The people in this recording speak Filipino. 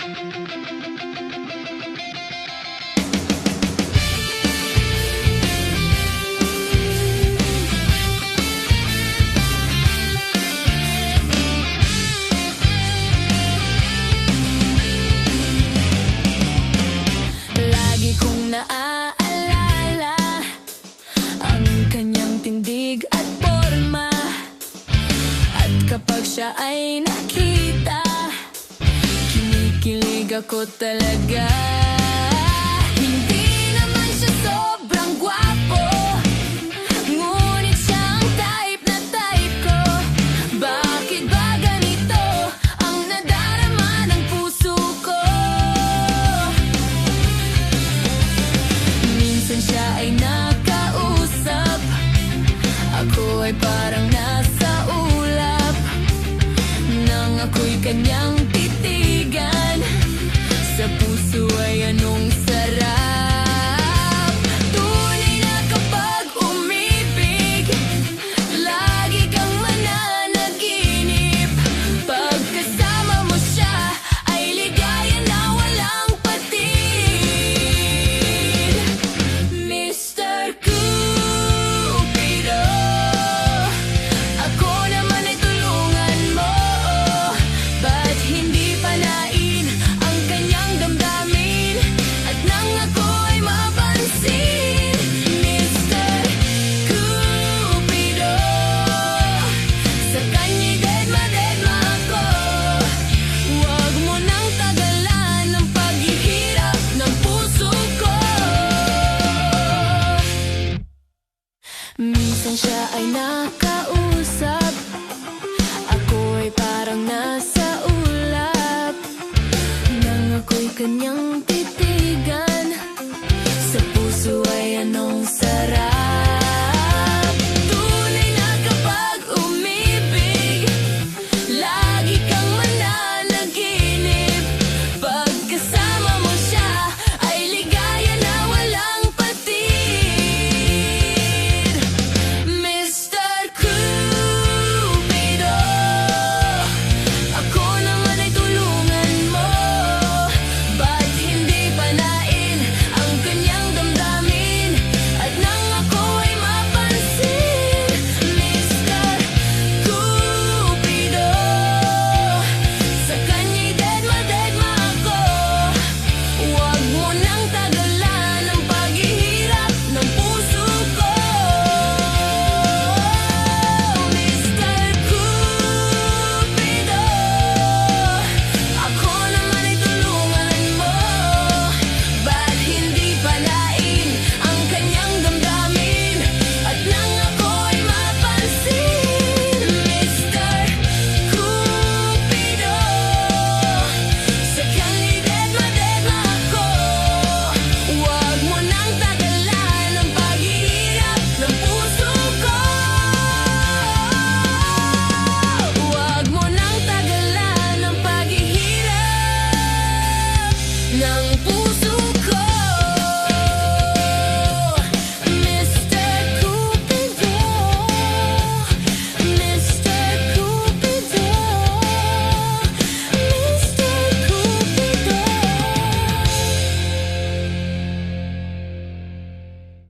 Lagi kong naaalala ang kanyang tindig at porma. At kapag siya ay nakita, kinikilig ako talaga. Hindi naman siya sobrang gwapo, ngunit siya ang type na type ko. Bakit ba ganito ang nadarama ng puso ko? Minsan siya ay nakausap, ako ay parang nasa ulap nang ako'y kanyang titigan. Sa puso ay anong sarap. Tunay na kapag umibig, lagi kang mananaginip. Pagkasama mo siya ay ligaya na walang patid. Mr. Cupido, ako naman ay tulungan mo. Ba't hindi panain ang kanyang damdamin at nang ako ay mapansin? Mr. Cupido, sa kanya'y dedma-dedma ako. Huwag mo nang tagalan ang paghihirap ng puso ko. Minsan siya ay nakausap, ako ay parang nasa ulap nang ako'y kanyang titigan. Sa puso ay anong sarap.